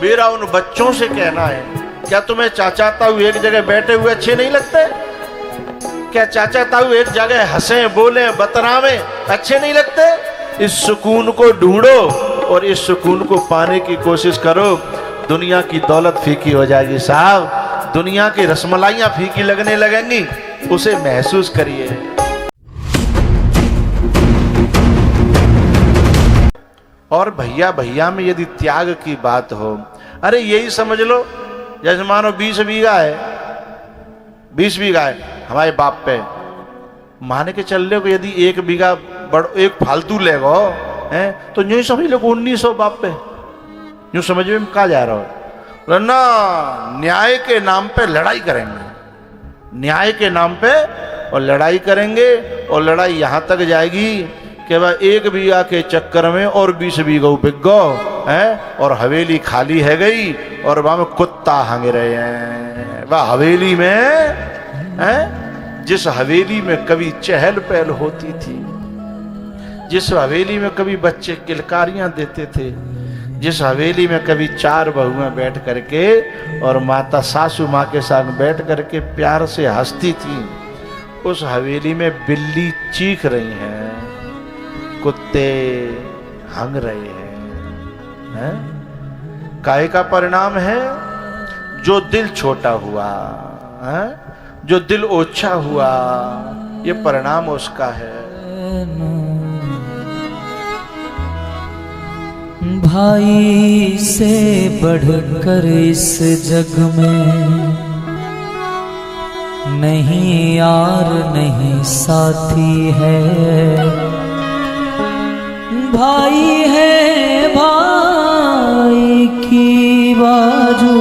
मेरा उन बच्चों से कहना है, क्या तुम्हें चाचा ताऊ एक जगह बैठे हुए अच्छे नहीं लगते? क्या चाचा ताऊ एक जगह हंसे बोले बतरावे अच्छे नहीं लगते? इस सुकून को ढूंढो और इस सुकून को पाने की कोशिश करो। दुनिया की दौलत फीकी हो जाएगी साहब, दुनिया की रसमलाइयां फीकी लगने लगेंगी, उसे महसूस करिए। और भैया भैया में यदि त्याग की बात हो, अरे यही समझ लो जैसे मानो 20 बीघा है, 20 बीघा है हमारे बाप पे, मान के चल रहे हो यदि 1 बीघा एक फालतू ले गो है तो यूं समझ लो 1900 बाप पे, यूं समझ में कहा जा रहा हो ना। न्याय के नाम पे लड़ाई करेंगे, न्याय के नाम पे और लड़ाई करेंगे, और लड़ाई यहां तक जाएगी कि वह 1 बीघा के चक्कर में और 20 बीघा बिक गो है, और हवेली खाली है गई और वहां में कुत्ता हंग रहे हैं। वह हवेली में है, जिस हवेली में कभी चहल पहल होती थी, जिस हवेली में कभी बच्चे किलकारियां देते थे, जिस हवेली में कभी 4 बहुएं बैठ करके और माता सासू माँ के साथ बैठ करके प्यार से हंसती थी, उस हवेली में बिल्ली चीख रही हैं, कुत्ते हंग रहे हैं। काहे का परिणाम है? जो दिल छोटा हुआ है, जो दिल ओछा हुआ, ये परिणाम उसका है। भाई से बढ़कर इस जग में नहीं यार नहीं साथी है, भाई है भाई की बाजू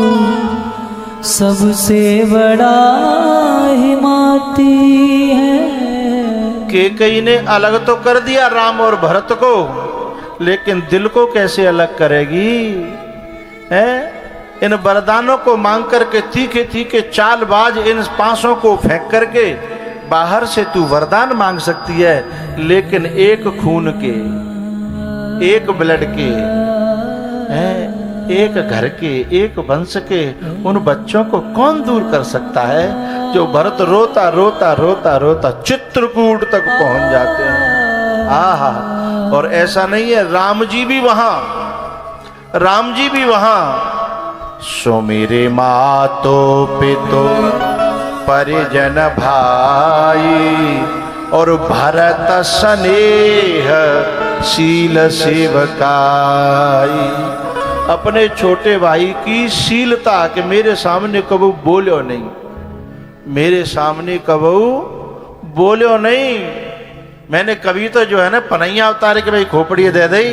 सबसे बड़ा हिमाती है। कैकेयी ने अलग तो कर दिया राम और भरत को, लेकिन दिल को कैसे अलग करेगी? है इन वरदानों को मांग करके तीखे तीखे चालबाज इन पांसों को फेंक करके बाहर से तू वरदान मांग सकती है, लेकिन एक खून के, एक ब्लड के, एक घर के, एक वंश के उन बच्चों को कौन दूर कर सकता है? जो भरत रोता रोता रोता रोता चित्रकूट तक पहुंच जाते हैं। आहा, और ऐसा नहीं है, राम जी भी वहां, राम जी भी वहां। सो मेरे मातो पितो परिजन भाई और भरत स्नेह शील सेवकाई। अपने छोटे भाई की शीलता कि मेरे सामने कबू बोलो नहीं, मेरे सामने कबू बोलो नहीं। मैंने कभी तो जो है ना पनैया उतारे के भाई खोपड़ी दे दी,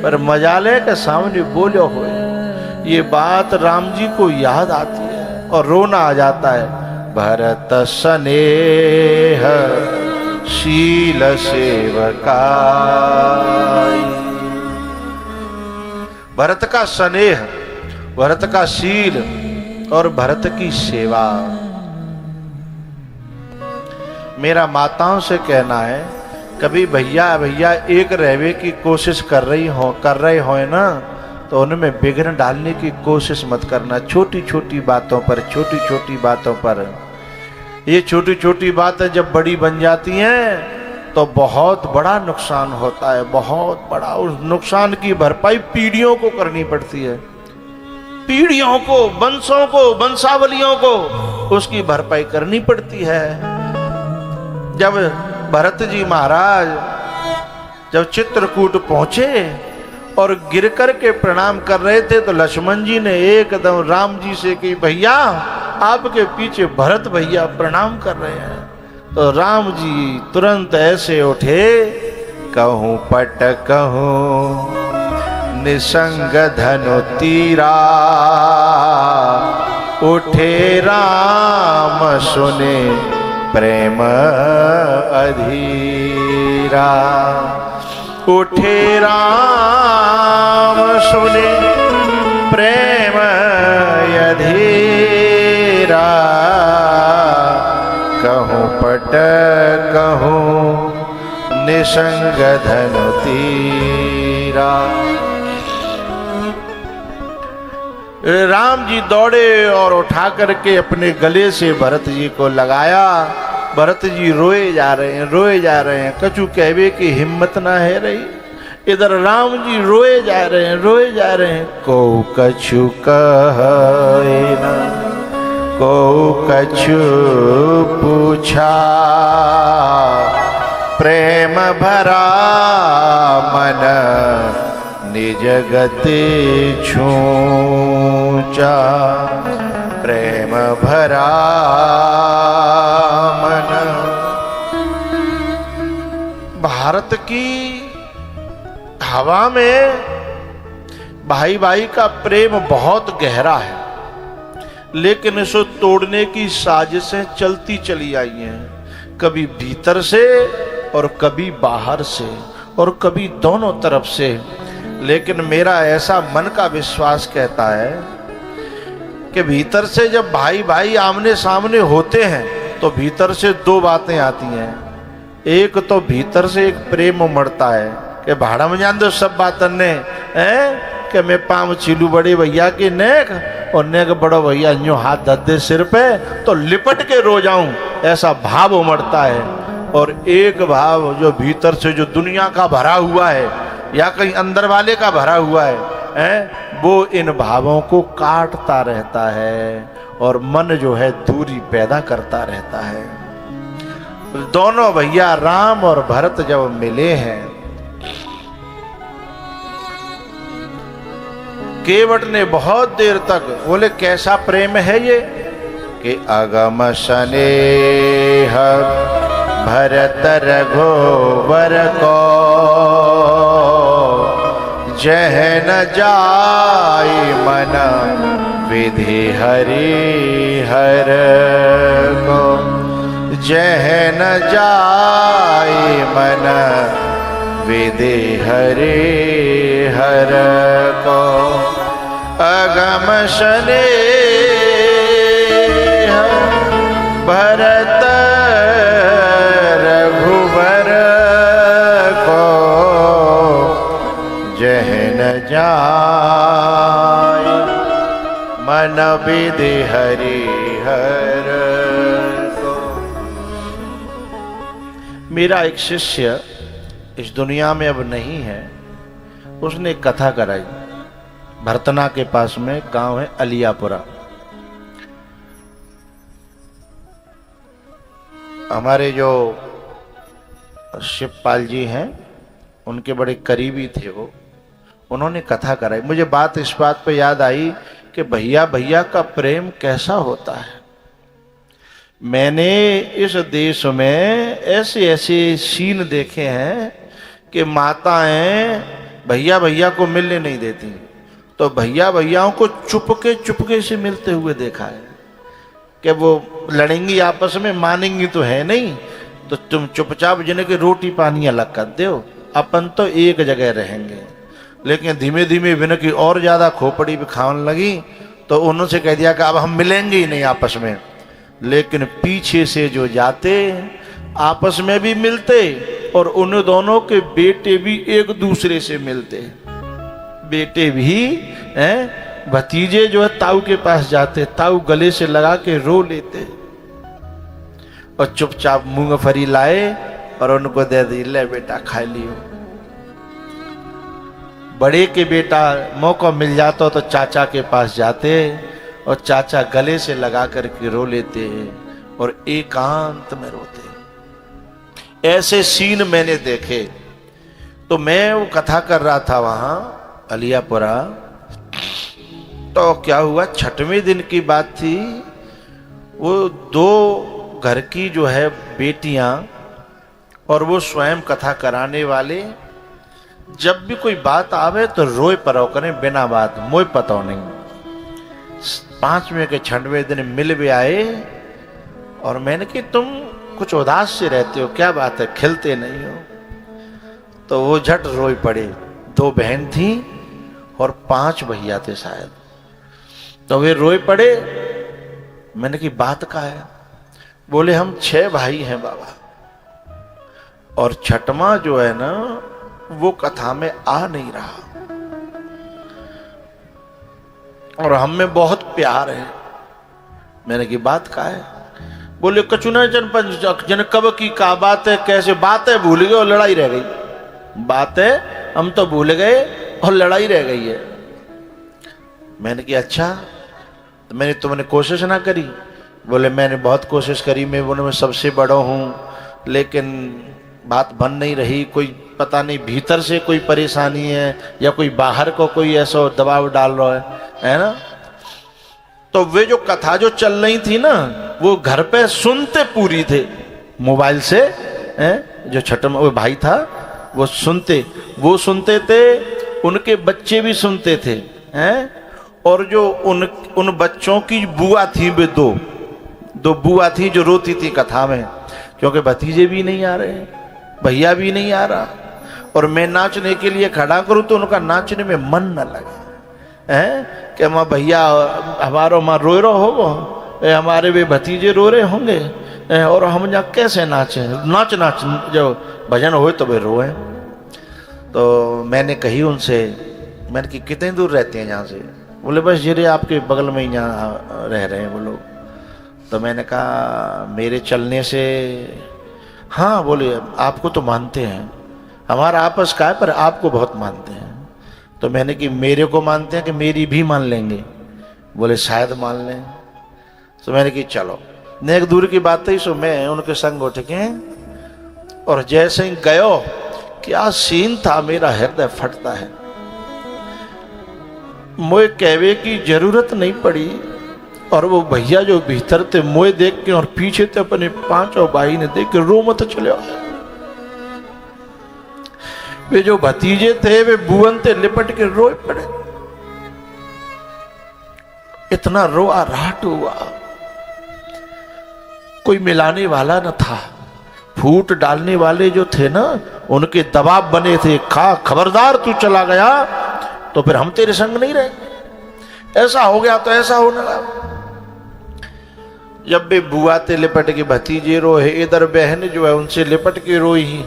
पर मजाले के सामने बोलो हो, ये बात राम जी को याद आती है और रोना आ जाता है। भरत स्नेह शील सेवकाई, भरत का स्नेह, भरत का शील और भरत की सेवा। मेरा माताओं से कहना है, कभी भैया भैया एक रहवे की कोशिश कर रहे हो ना, तो उनमें विघ्न डालने की कोशिश मत करना। छोटी छोटी बातों पर, छोटी छोटी बातों पर, ये छोटी छोटी बातें जब बड़ी बन जाती हैं तो बहुत बड़ा नुकसान होता है, बहुत बड़ा। उस नुकसान की भरपाई पीढ़ियों को करनी पड़ती है, पीढ़ियों को, वंशों को, वंशावलियों को उसकी भरपाई करनी पड़ती है। जब भरत जी महाराज जब चित्रकूट पहुंचे और गिर कर के प्रणाम कर रहे थे, तो लक्ष्मण जी ने एकदम राम जी से कि भैया आपके पीछे भरत भैया प्रणाम कर रहे हैं। तो राम जी तुरंत ऐसे उठे, कहूं पट कहूं निसंग धनु तीरा, उठे राम सुने प्रेम अधीरा। उठे राम सुने प्रेम अधीरा, कहूं पट कहूं निसंग धनु तीरा। राम जी दौड़े और उठा करके अपने गले से भरत जी को लगाया। भरत जी रोए जा रहे हैं, रोए जा रहे हैं, कछु कहवे की हिम्मत ना है रही। इधर राम जी रोए जा रहे हैं, रोए जा रहे हैं। को कछु कहे ना, को कछु पूछा, प्रेम भरा मन निज गति छूचा, प्रेम भरा मन। भारत की हवा में भाई भाई का प्रेम बहुत गहरा है, लेकिन इसको तोड़ने की साजिशें चलती चली आई हैं, कभी भीतर से और कभी बाहर से और कभी दोनों तरफ से। लेकिन मेरा ऐसा मन का विश्वास कहता है कि भीतर से जब भाई भाई आमने सामने होते हैं तो भीतर से दो बातें आती हैं। एक तो भीतर से एक प्रेम उमड़ता है कि भाड़ा में जान दो सब बातन ने कि मैं पाँव छिलू बड़े भैया के नेक, और नेक बड़ो भैया यूं हाथ धर दे सिर पे तो लिपट के रो जाऊं, ऐसा भाव उमड़ता है। और एक भाव जो भीतर से जो दुनिया का भरा हुआ है या कहीं अंदर वाले का भरा हुआ है, वो इन भावों को काटता रहता है और मन जो है दूरी पैदा करता रहता है। दोनों भैया राम और भरत जब मिले हैं, केवट ने बहुत देर तक बोले कैसा प्रेम है ये, कि अगम स्नेह भरत रघुवर को, जह न जाय मन विधि हरि हर को, जह न जाय मन विधि हरि हर को। अगम स्नेह भरत रघुवर को, जह न जाय मन विधि हरि हर को। मेरा एक शिष्य इस दुनिया में अब नहीं है, उसने कथा कराई। भरतना के पास में गांव है अलियापुरा। हमारे जो शिवपाल जी हैं उनके बड़े करीबी थे वो, उन्होंने कथा कराई। मुझे बात इस बात पे याद आई कि भैया भैया का प्रेम कैसा होता है। मैंने इस देश में ऐसे ऐसे सीन देखे हैं कि माताएं भैया भैया को मिलने नहीं देती, तो भैया भैयाओं को चुपके से मिलते हुए देखा है कि वो लड़ेंगी आपस में, मानेंगी तो है नहीं, तो तुम चुपचाप जिन्हें की रोटी पानी अलग कर दो, अपन तो एक जगह रहेंगे। लेकिन धीमे धीमे बिना की और ज्यादा खोपड़ी भी खाने लगी, तो उन्होंने कह दिया कि अब हम मिलेंगे ही नहीं आपस में। लेकिन पीछे से जो जाते आपस में भी मिलते, और उन दोनों के बेटे भी एक दूसरे से मिलते। बेटे भी हैं, भतीजे जो है ताऊ के पास जाते, ताऊ गले से लगा के रो लेते और चुपचाप मूंगफली लाए और उनको दे दी, ले बेटा खा लियो। बड़े के बेटा मौका मिल जाता तो चाचा के पास जाते और चाचा गले से लगा करके रो लेते और एकांत में रोते। ऐसे सीन मैंने देखे। तो मैं वो कथा कर रहा था वहां अलियापुरा, तो क्या हुआ, छठवें दिन की बात थी। वो दो घर की जो है बेटियां और वो स्वयं कथा कराने वाले, जब भी कोई बात आवे तो रोए परो करें बिना बात, मोए पता नहीं। 5वें के 6वें दिन मिल भी आए और मैंने कि तुम कुछ उदास से रहते हो, क्या बात है, खिलते नहीं हो। तो वो झट रोई पड़े। 2 बहन थी और 5 भैया थे शायद। तो वे रोए पड़े। मैंने कि बात का है, बोले हम 6 भाई हैं बाबा, और 6वां जो है ना वो कथा में आ नहीं रहा। और हम में बहुत प्यार है। मैंने की बात का है? बोले कचुना जन कब की का बात है, कैसे बात है भूल गए और लड़ाई रह गई। बात है हम तो भूल गए और लड़ाई रह गई है। मैंने कहा अच्छा, तो मैंने तुमने कोशिश ना करी? बोले मैंने बहुत कोशिश करी, मैं बोले मैं सबसे बड़ा हूँ, लेकिन बात बन नहीं रही। कोई पता नहीं भीतर से कोई परेशानी है या कोई बाहर को कोई ऐसा दबाव डाल रहा है ना। तो वे जो कथा जो चल रही थी ना, वो घर पे सुनते पूरी थे मोबाइल से, जो छठम वो भाई था वो सुनते थे, उनके बच्चे भी सुनते थे, और जो उन बच्चों की बुआ थी, वे दो बुआ थी जो रोती थी कथा में, क्योंकि भतीजे भी नहीं आ रहे, भैया भी नहीं आ रहा, और मैं नाचने के लिए खड़ा करूं तो उनका नाचने में मन न लगे, कि माँ भैया हमारो माँ रो रहा होगा, हमारे वे भतीजे रो रहे होंगे, और हम यहाँ कैसे नाचे? नाच जो भजन हो तो वे रोए। तो मैंने कही उनसे, मैंने कि कितने दूर रहते हैं यहाँ से? बोले बस जरे आपके बगल में ही यहाँ रह रहे हैं वो लोग। तो मैंने कहा मेरे चलने से? हाँ। बोले आपको तो मानते हैं, हमारा आपस का है पर आपको बहुत मानते हैं। तो मैंने कि मेरे को मानते हैं कि मेरी भी मान लेंगे? बोले शायद मान लें। तो मैंने कि चलो, नेक दूर की बात ही। सो मैं उनके संग उठ के, और जैसे ही गयो, क्या सीन था, मेरा हृदय फटता है। मोए कहवे की जरूरत नहीं पड़ी, और वो भैया जो भीतर थे मोए देख के और पीछे थे अपने पांचों भाई ने देख के रो मत चले। वे जो भतीजे थे वे बुअन थे लिपट के रोए पड़े। इतना रोआ राट हुआ, कोई मिलाने वाला न था। फूट डालने वाले जो थे ना, उनके दबाव बने थे, खबरदार तू चला गया तो फिर हम तेरे संग नहीं रहेंगे, ऐसा हो गया तो ऐसा होने लगा। जब भी बुआ ते लिपट के भतीजे रोए, इधर बहन जो है उनसे लिपट के रोई,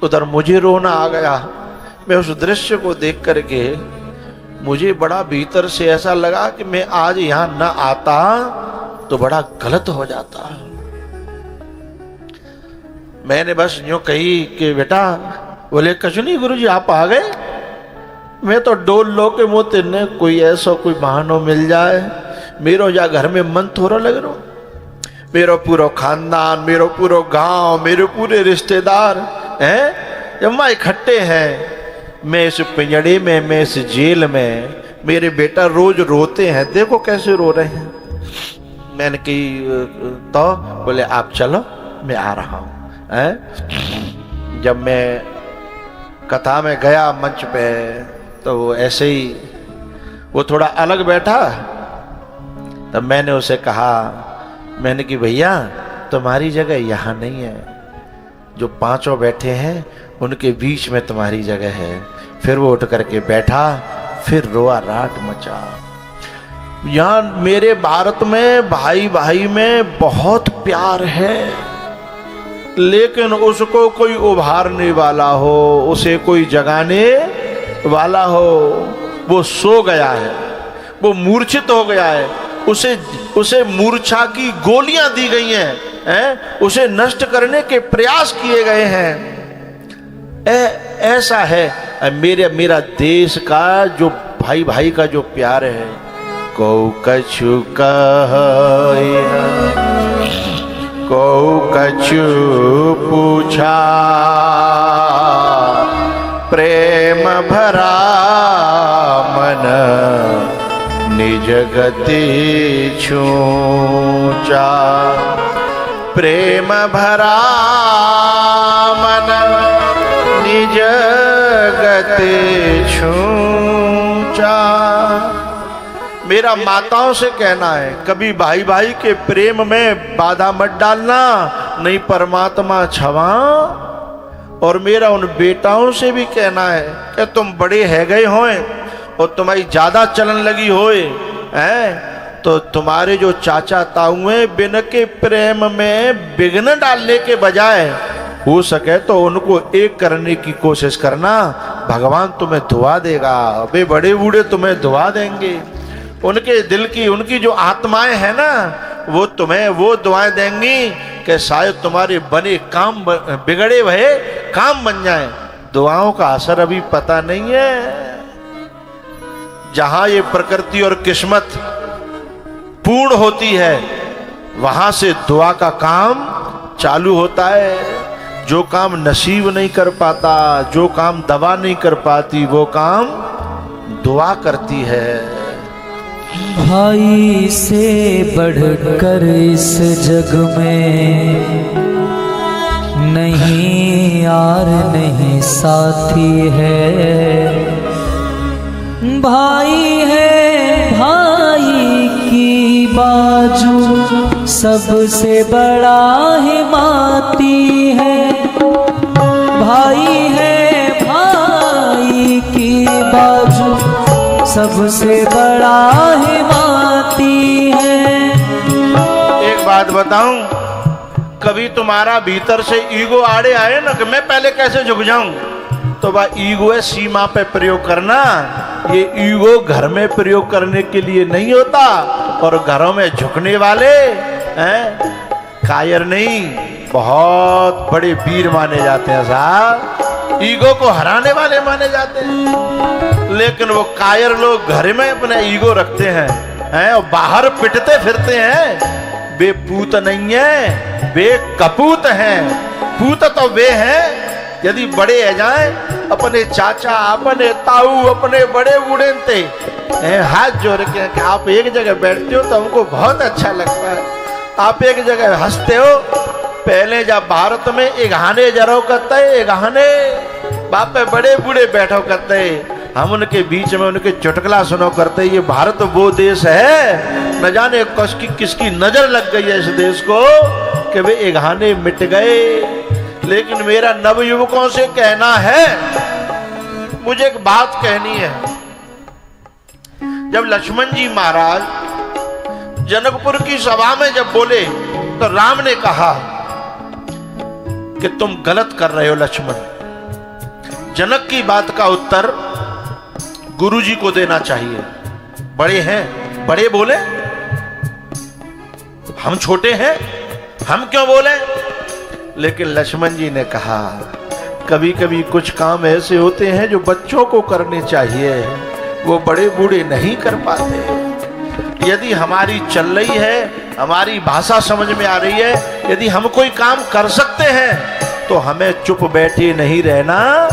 उधर मुझे रोना आ गया। मैं उस दृश्य को देख करके मुझे बड़ा भीतर से ऐसा लगा कि मैं आज यहां न आता तो बड़ा गलत हो जाता। मैंने बस यूं कही कि बेटा, बोले कछु नहीं गुरुजी आप आ गए, मैं तो डोल लो के मोते ने कोई ऐसा कोई बहानो मिल जाए, मेरो या घर में मन थोड़ा लग रो। मेरो पूरा खानदान, मेरो पूरा गांव, मेरे पूरे रिश्तेदार हैं जब मैं इकट्ठे हैं। मैं इस पिंजड़े में, मैं इस जेल में, मेरे बेटा रोज रोते हैं, देखो कैसे रो रहे हैं। मैंने कही तो बोले आप चलो मैं आ रहा हूं। जब मैं कथा में गया मंच पे तो वो ऐसे ही वो थोड़ा अलग बैठा, तब मैंने उसे कहा, मैंने कि भैया तुम्हारी जगह यहाँ नहीं है, जो पांचों बैठे हैं उनके बीच में तुम्हारी जगह है। फिर वो उठ करके बैठा, फिर रोआ राट मचा। यहाँ मेरे भारत में भाई भाई में बहुत प्यार है, लेकिन उसको कोई उभारने वाला हो, उसे कोई जगाने वाला हो, वो सो गया है, वो मूर्छित हो गया है, उसे मूर्छा की गोलियां दी गई हैं, उसे नष्ट करने के प्रयास किए गए हैं। ऐसा है मेरा देश का जो भाई भाई का जो प्यार है। को कछु को कछु पूछा, प्रेम भरा मन निज गति छूचा। प्रेम भरा मन निज गति छूचा। मेरा माताओं से कहना है, कभी भाई भाई के प्रेम में बाधा मत डालना, नहीं परमात्मा क्षमा। और मेरा उन बेटाओं से भी कहना है कि तुम बड़े है गए होए और तुम्हारी ज्यादा चलन लगी होए हैं, तो तुम्हारे जो चाचा ताऊ हैं बिन के प्रेम में विघ्न डालने के बजाय हो सके तो उनको एक करने की कोशिश करना, भगवान तुम्हें दुआ देगा, वे बड़े बूढ़े तुम्हें दुआ देंगे। उनके दिल की, उनकी जो आत्माएं हैं ना, वो तुम्हें वो दुआएं देंगी कि शायद तुम्हारे बने काम, बिगड़े हुए काम बन जाएं। दुआओं का असर अभी पता नहीं है। जहां ये प्रकृति और किस्मत पूर्ण होती है, वहां से दुआ का काम चालू होता है। जो काम नसीब नहीं कर पाता, जो काम दवा नहीं कर पाती, वो काम दुआ करती है। भाई से बढ़कर इस जग में नहीं यार नहीं साथी है। भाई है भाई की बाजू सबसे बड़ा हिमाती है। भाई है भाई की बाजू सबसे बड़ा हिमाती है। एक बात बताऊं, कभी तुम्हारा भीतर से ईगो आड़े आए ना कि मैं पहले कैसे झुक जाऊं, तो वह ईगो है सीमा पे प्रयोग करना। ये ईगो घर में प्रयोग करने के लिए नहीं होता, और घरों में झुकने वाले हैं कायर नहीं, बहुत बड़े वीर माने जाते हैं साहब। ईगो को हराने वाले माने जाते हैं। लेकिन वो कायर लोग घर में अपने ईगो रखते हैं और बाहर पिटते फिरते हैं। वे पूत नहीं है, वे कपूत हैं। पूत तो वे हैं यदि बड़े आ जाए, अपने चाचा, अपने ताऊ, अपने बड़े बूढ़े थे हाथ जोड़ के कि आप एक जगह बैठते हो तो हमको बहुत अच्छा लगता है, आप एक जगह हंसते हो। पहले जब भारत में एगाने जरो करते, एगाने बाप बड़े बूढ़े बैठो करते, हम उनके बीच में उनके चुटकुला सुनो करते। ये भारत वो देश है, न जाने किसकी नजर लग गई है इस देश को कि वे एगाने मिट गए। लेकिन मेरा नवयुवकों से कहना है, मुझे एक बात कहनी है। जब लक्ष्मण जी महाराज जनकपुर की सभा में जब बोले, तो राम ने कहा कि तुम गलत कर रहे हो लक्ष्मण। जनक की बात का उत्तर गुरुजी को देना चाहिए। बड़े हैं, बड़े बोले, हम छोटे हैं, हम क्यों बोले। लेकिन लक्ष्मण जी ने कहा, कभी कभी कुछ काम ऐसे होते हैं जो बच्चों को करने चाहिए, वो बड़े बूढ़े नहीं कर पाते। यदि हमारी चल रही है, हमारी भाषा समझ में आ रही है, यदि हम कोई काम कर सकते हैं तो हमें चुप बैठे नहीं रहना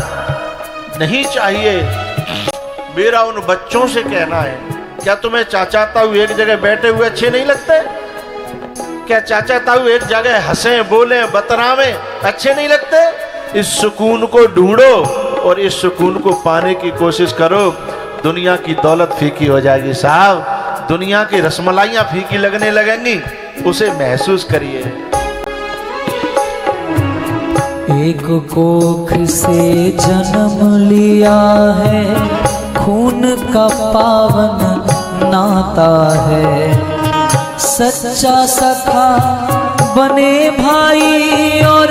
नहीं चाहिए। मेरा उन बच्चों से कहना है, क्या तुम्हें चाचा ताऊ एक जगह बैठे हुए अच्छे नहीं लगते? क्या चाचा ताऊ एक जगह हंसे बोले बतरावे अच्छे नहीं लगते? इस सुकून को ढूंढो और इस सुकून को पाने की कोशिश करो। दुनिया की दौलत फीकी हो जाएगी साहब, दुनिया की रसमलाइयां फीकी लगने लगेंगी, उसे महसूस करिए। एक कोख से जन्म लिया है, खून का पावन नाता है। सच्चा सखा बने भाई और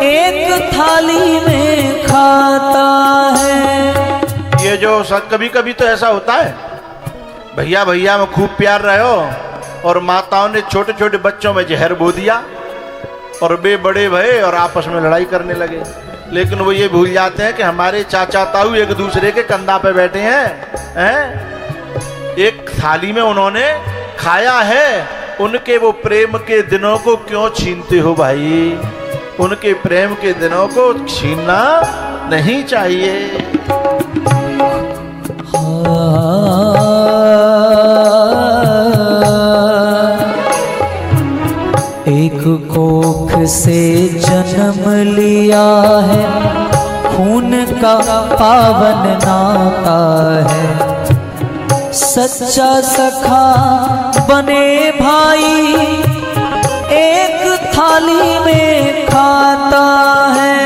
एक थाली में खाता है। ये जो कभी कभी तो ऐसा होता है, भैया भैया में खूब प्यार रहे हो और माताओं ने छोटे छोटे बच्चों में जहर बो दिया और वे बड़े भये और आपस में लड़ाई करने लगे। लेकिन वो ये भूल जाते हैं कि हमारे चाचा ताऊ एक दूसरे के कंधा पे बैठे हैं। एक थाली में उन्होंने खाया है, उनके वो प्रेम के दिनों को क्यों छीनते हो भाई? उनके प्रेम के दिनों को छीनना नहीं चाहिए। एक कोख से जन्म लिया है, खून का पावन नाता है। सच्चा सखा बने भाई एक थाली में खाता है।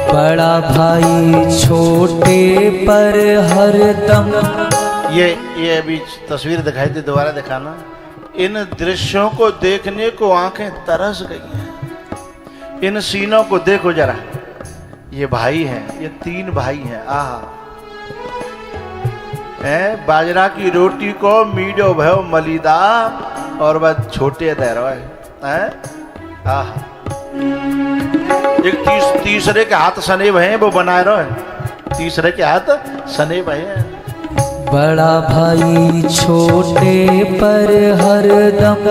बड़ा भाई छोटे पर हरदम ये अभी तस्वीर दिखाई थी, दोबारा दिखाना। इन दृश्यों को देखने को आंखें तरस गई हैं। इन सीनों को देखो जरा, ये भाई हैं, ये 3 भाई हैं। आहा, बाजरा की रोटी को मीडो भयो मलिदा और बस छोटे दहरो है। आहा, एक तीसरे के हाथ सनेब हैं, वो बनाए रहो। तीसरे के हाथ सनेब हैं। बड़ा भाई छोटे पर हरदम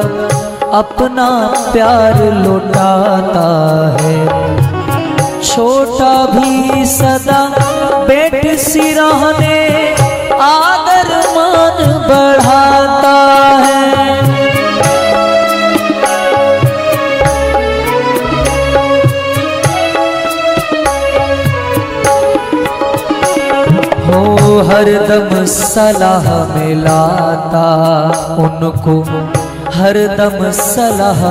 अपना प्यार लौटाता है, छोटा भी सदा बेट सिरहने आदर मान बढ़ाता है। हो हरदम सलाह मिलाता उनको, हरदम सलाह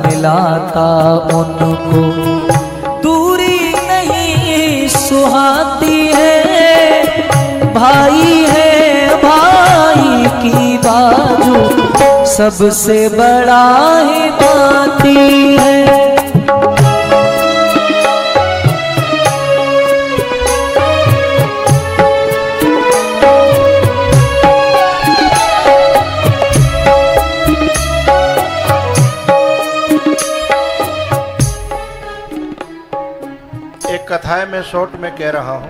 मिलाता उनको, दूरी नहीं सुहाती है, भाई है भाई की बाजू सबसे बड़ा ही बाती है। कथा है, मैं शॉर्ट में कह रहा हूं।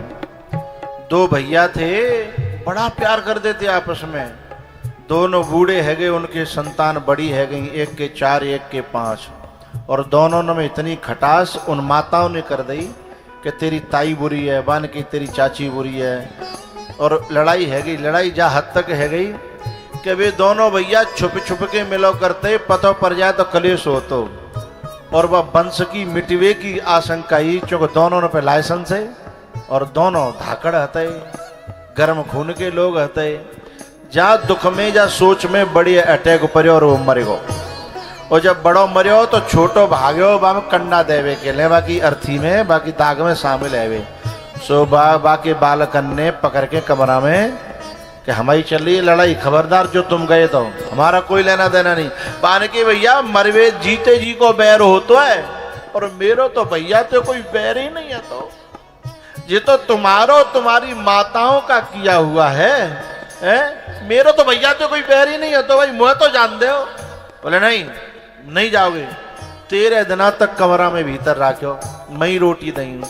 2 भैया थे, बड़ा प्यार कर देते आपस में। दोनों बूढ़े है गए, उनके संतान बड़ी है गई, एक के 4 एक के 5। और दोनों में इतनी खटास उन माताओं ने कर दी कि तेरी ताई बुरी है, बान की तेरी चाची बुरी है। और लड़ाई है गई, लड़ाई जा हद तक है गई कि वे दोनों भैया छुप छुप के मिलो करते, पतो पड़ जाए तो कलेश हो। तो और वह वंश की मिटवे की आशंका ही, क्योंकि दोनों पे लाइसेंस है और दोनों धाकड़ हते, गर्म खून के लोग हते। जा दुख में जा सोच में बड़ी अटैक पर्यो और वो मरेगो। और जब बड़ो मरियो तो छोटो भाग्यो बा में कंडा देवे के ले, बाकी अर्थी में बाकी दाग में शामिल है वे। सो बाकी बालकन ने पकड़ के कमरा में कि हमारी चल रही लड़ाई, खबरदार जो तुम गए तो हमारा कोई लेना देना नहीं। पान के भैया मरवे जीते जी को बैर हो तो है, और मेरो तो भैया तो कोई बैर ही नहीं है। तो ये तो तुम्हारो तुम्हारी माताओं का किया हुआ है, मेरो तो भैया तो कोई बैर ही नहीं है। तो भाई मुझे तो जान दे हो। बोले नहीं जाओगे, 13 दिना तक कमरा में भीतर राख्यो, मैं रोटी दई।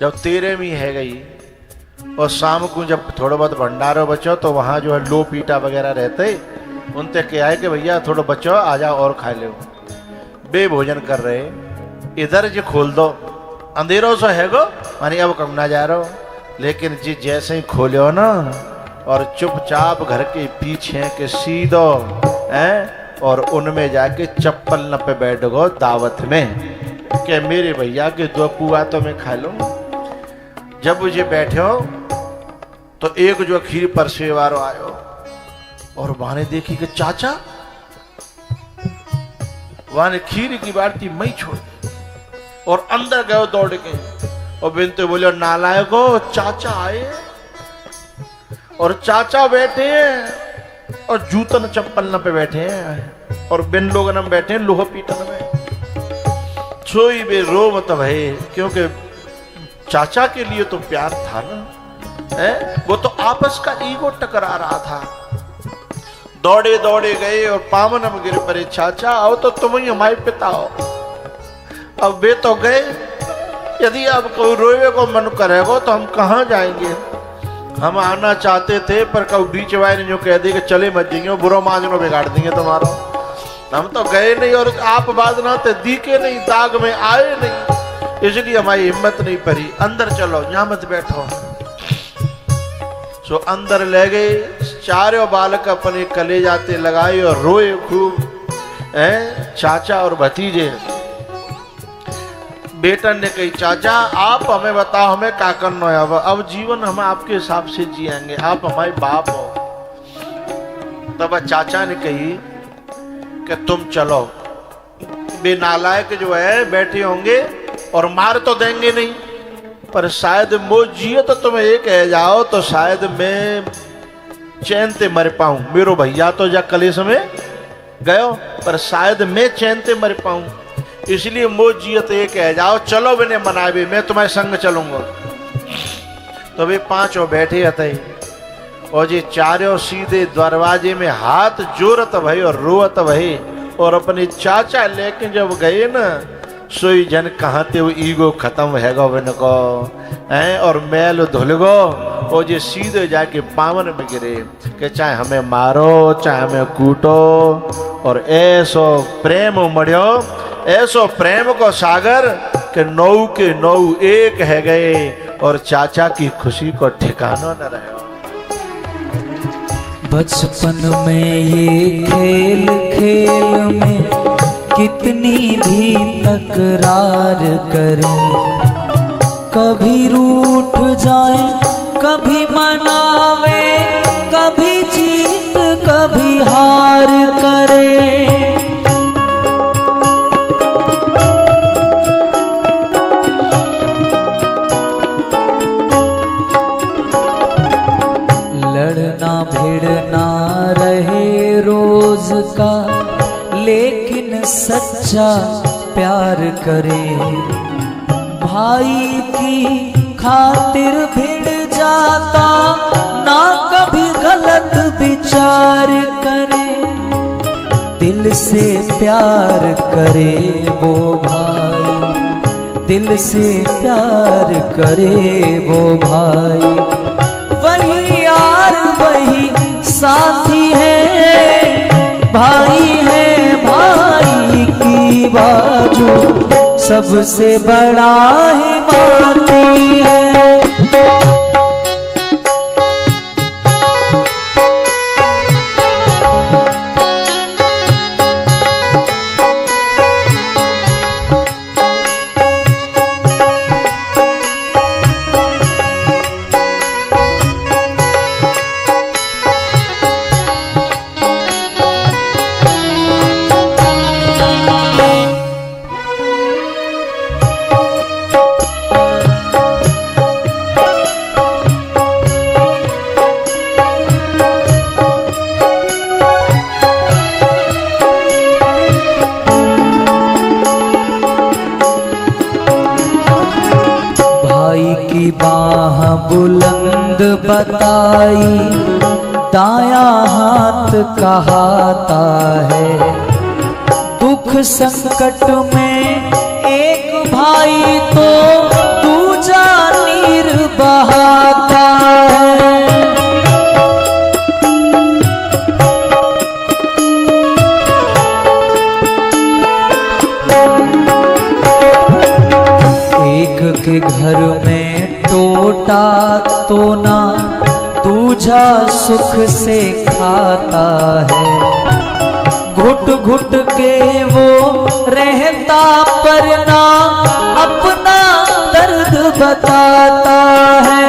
जब 13 में है गई और शाम को जब थोड़ा बहुत भंडारो बचो तो वहाँ जो है लो पीटा वगैरह रहते, उनसे क्या है कि भैया थोड़ा बचो आ जाओ और खा लो। बे भोजन कर रहे, इधर जो खोल दो, अंधेरों से है गो मानी अब कम ना जा रहा। लेकिन जी जैसे ही खोलो ना और चुपचाप घर के पीछे के सीधो हैं और उनमें जाके चप्पल न पे बैठ गो दावत में कि मेरे भैया के 2 पुआ तो मैं खा लूँ। जब मुझे बैठे हो तो एक जो खीर परसे वारो आयो और वहां देखी कि चाचा वहां खीर की बाल्टी मई छोड़ दी और अंदर गए दौड़ के। और बिनते बोले नालायको, चाचा आए और चाचा बैठे हैं और जूतन चप्पल न पे बैठे हैं और बिन लोग न बैठे हैं लोह पीटन में। सोई बे रो मत भाई, क्योंकि चाचा के लिए तो प्यार था ना, वो तो आपस का ईगो टकरा रहा था। दौड़े दौड़े गए और पावन में गिर पड़े, चाचा आओ तो तुम ही हमारे पिता हो। अब वे तो गए, यदि अब कोई रोए को मन करेगा तो हम कहाँ जाएंगे। हम आना चाहते थे पर कभी बीच वाले जो कह दी कि चले मत जाएंगे, बुरा मांझनो बिगाड़ देंगे तुम्हारा। हम तो गए नहीं और आप बाद ना तो दिखे नहीं, दाग में आए नहीं, इसलिए हमारी हिम्मत नहीं पड़ी। अंदर चलो, यहाँ मत बैठो। सो अंदर ले गए, चारों बालक अपने कले जाते लगाए और रोए खूब। चाचा और भतीजे बेटन ने कही, चाचा आप हमें बताओ हमें क्या करना है। अब जीवन हम आपके हिसाब से जिएंगे, आप हमारे बाप हो। तब चाचा ने कही कि तुम चलो। बे नालायक जो है बैठे होंगे और मार तो देंगे नहीं, पर शायद मो जिए तो तुम्हें ये कह जाओ तो शायद मैं चैन ते मर पाऊं। मेरो भैया तो जा कलेश में गयो, पर शायद मैं चैन ते मर पाऊं। इसलिए मोजियत एक है, जाओ चलो बिने मनावे, मैं तुम्हारे संग चलूंगा। तो वे पांचों बैठे हते और जे चारों सीधे दरवाजे में हाथ जोरत भई और रोत भई, और अपने चाचा लेके जब गए ना, सोई जन कहाँ ते वो ईगो खत्म है गो इनको हैं, और मैल धुल गो, और जे सीधे जाके पावन में गिरे कि चाहे हमें मारो चाहे हमें कूटो, और ऐसो प्रेम उमड़ो, ऐसो प्रेम को सागर कि नौ के नौ एक है गए, और चाचा की खुशी को ठिकाना न रहे। बचपन में ये खेल खेल में कितनी भी तकरार करें, कभी रूठ जाए कभी मनावे, कभी जीत कभी हार करे। लड़ना भिड़ना रहे रोज का, लेकिन सच्चा प्यार करे। भाई की खातिर भिड़ जाता, ना कभी गलत विचार करे। दिल से प्यार करे वो भाई, दिल से प्यार करे वो भाई, वही यार वही साथी है, भाई है भाई की बाजू, सबसे बड़ा हिमालय है। बाह बुलंद बताई, दाया हाथ कहाता है। दुख संकट में एक भाई तो दूजा नीर बहाता है। एक के घर में टोटा तो ना दूजा सुख से खाता है। घुट घुट के वो रहता पर ना अपना दर्द बताता है।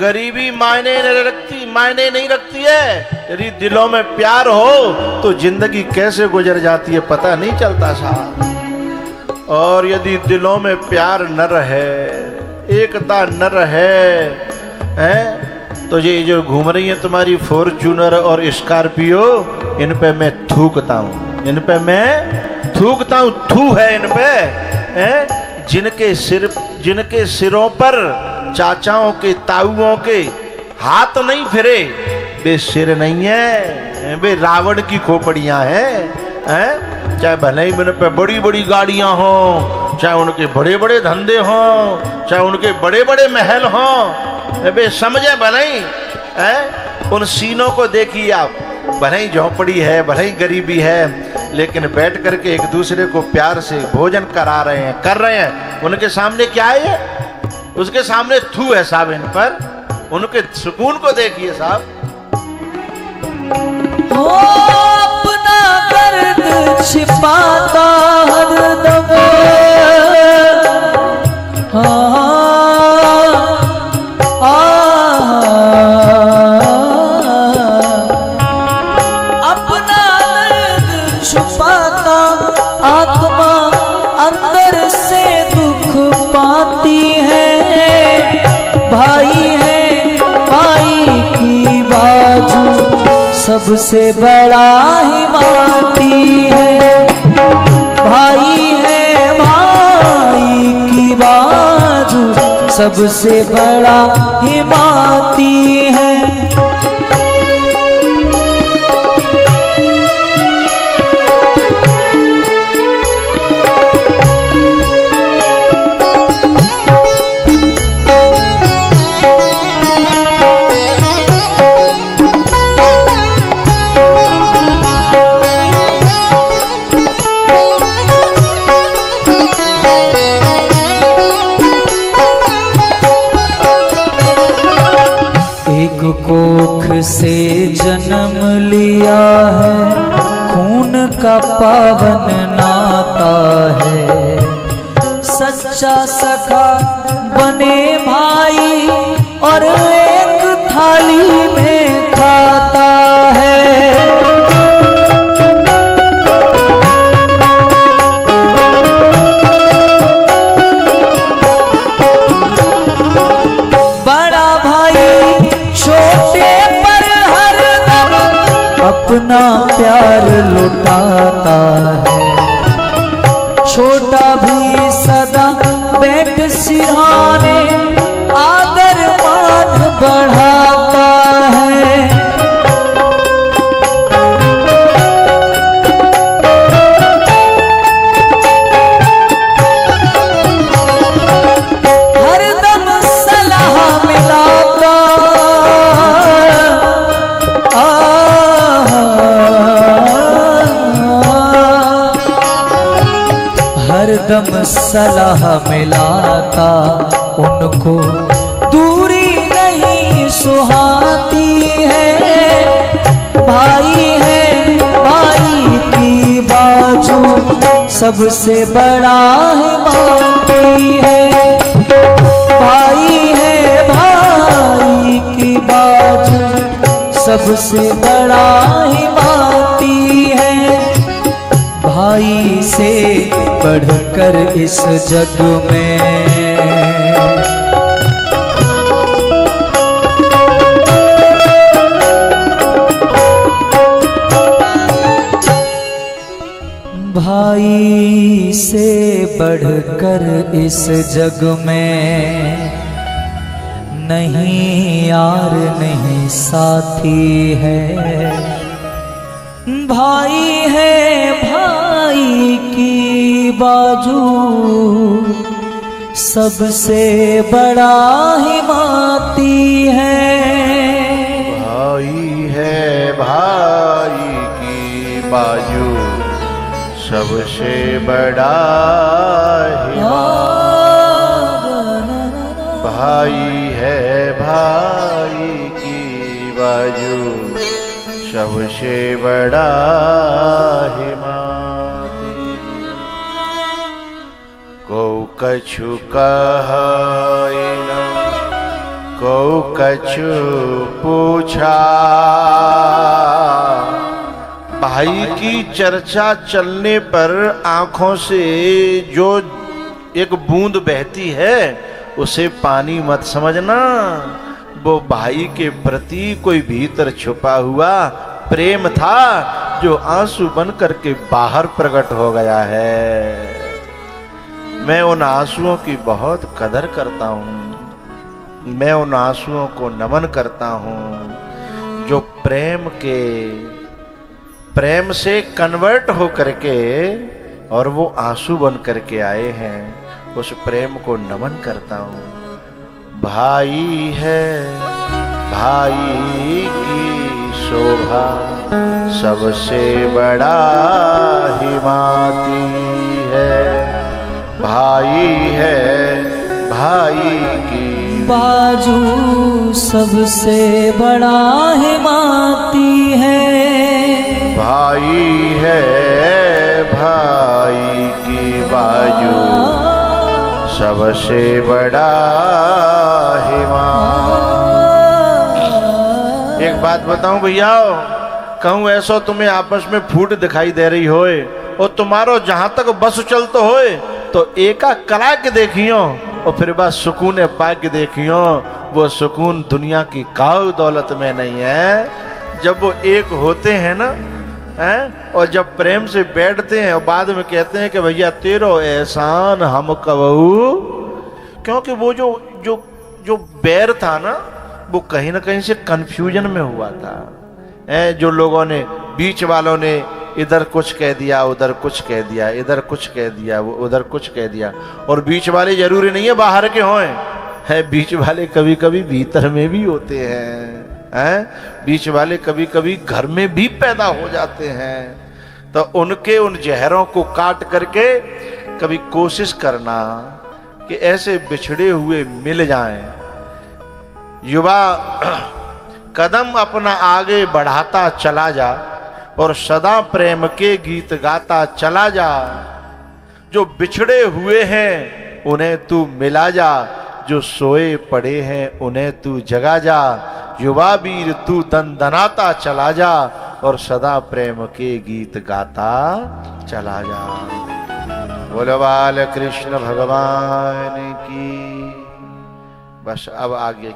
गरीबी मायने नहीं रखती है। यदि दिलों में प्यार हो तो जिंदगी कैसे गुजर जाती है पता नहीं चलता साहब। और यदि दिलों में प्यार न रहे, एकता न रहे, हैं तो ये जो घूम रही है तुम्हारी फॉर्च्यूनर और स्कॉर्पियो, इन पे मैं थूकता हूँ, इन पे मैं थूकता हूँ। थू है इन पे, हैं जिनके सिरों पर चाचाओं के ताऊओं के हाथ नहीं फिरे, वे सिर नहीं है, वे रावण की खोपड़ियां हैं। चाहे भले ही मेरे पे बड़ी बड़ी गाड़ियां हों, चाहे उनके बड़े बड़े धंधे हों, चाहे उनके बड़े बड़े महल हों, वे समझे भले ही हैं। उन सीनों को देखिए आप, भले ही झोपड़ी है, भले ही गरीबी है, लेकिन बैठ करके एक दूसरे को प्यार से भोजन करा रहे हैं, कर रहे हैं। उनके सामने क्या है? उसके सामने थू है साहब इन पर। उनके सुकून को देखिए साहब। हो अपना दर्द छिपाता हरदम, अपना दर्द छुपाता आत्मा सबसे बड़ा हिमाती है। भाई है भाई की बाजू, सबसे बड़ा हिमाती है। कोख से जन्म लिया है, खून का पावन नाता है। सच्चा सखा बने भाई और एक थाली में खाता है। अपना प्यार लुटाता है, छोटा भी सदा बैठ सिरहाने आदर मान बढ़ाता है। हरदम सलाह मिलाता, हरदम सलाह मिलाता, उनको दूरी नहीं सुहाती है। भाई है भाई की बाजू, सबसे बड़ा हिमाती है। भाई है भाई की बाजू, सबसे बड़ा हिमाती है। भाई से बढ़कर इस जग में भाई से बढ़कर इस जग में नहीं यार नहीं साथी है। भाई है भाई की बाजू, सबसे बड़ा हिमाती है। भाई है भाई की बाजू, सबसे बड़ा भाई है भाई की बाजू, सबसे बड़ा हिमाती। को कछु कहे न को कछु पूछा। भाई की चर्चा चलने पर आंखों से जो एक बूंद बहती है उसे पानी मत समझना, वो भाई के प्रति कोई भीतर छुपा हुआ प्रेम था जो आंसू बन करके बाहर प्रकट हो गया है। मैं उन आंसुओं की बहुत कदर करता हूँ, मैं उन आंसुओं को नमन करता हूँ जो प्रेम से कन्वर्ट हो करके और वो आंसू बन करके आए हैं। उस प्रेम को नमन करता हूँ। भाई है भाई की शोभा, सबसे बड़ा हिमाती है। भाई है भाई की बाजू, सबसे बड़ा हिमाती है। भाई है भाई की बाजू, सबसे बड़ा हिमाती। एक बात बताऊं भैया, कहूं ऐसा तुम्हें आपस में फूट दिखाई दे रही होए और तुम्हारो जहां तक बस चलतो होए तो एका करा के देखियो और फिर बस सुकून पा के देखियो। वो सुकून दुनिया की काउ दौलत में नहीं है, जब वो एक होते हैं ना, हैं, और जब प्रेम से बैठते हैं और बाद में कहते हैं कि भैया तेरो एहसान हम कबहू, क्योंकि वो जो जो जो बैर था ना, वो कहीं ना कहीं से कंफ्यूजन में हुआ था। जो लोगों ने, बीच वालों ने इधर कुछ कह दिया, उधर कुछ कह दिया, इधर कुछ कह दिया, वो उधर कुछ कह दिया। और बीच वाले जरूरी नहीं है बाहर के हों, है बीच वाले कभी कभी भीतर में भी होते हैं, बीच वाले कभी कभी घर में भी पैदा हो जाते हैं। तो उनके उन जहरों को काट करके कभी कोशिश करना कि ऐसे बिछड़े हुए मिल जाएं। युवा कदम अपना आगे बढ़ाता चला जा और सदा प्रेम के गीत गाता चला जा। जो बिछड़े हुए हैं उन्हें तू मिला जा, जो सोए पड़े हैं उन्हें तू जगा जा। युवा वीर तू दंदनाता चला जा और सदा प्रेम के गीत गाता चला जा। बोलो बाल कृष्ण भगवान की। बस अब आगे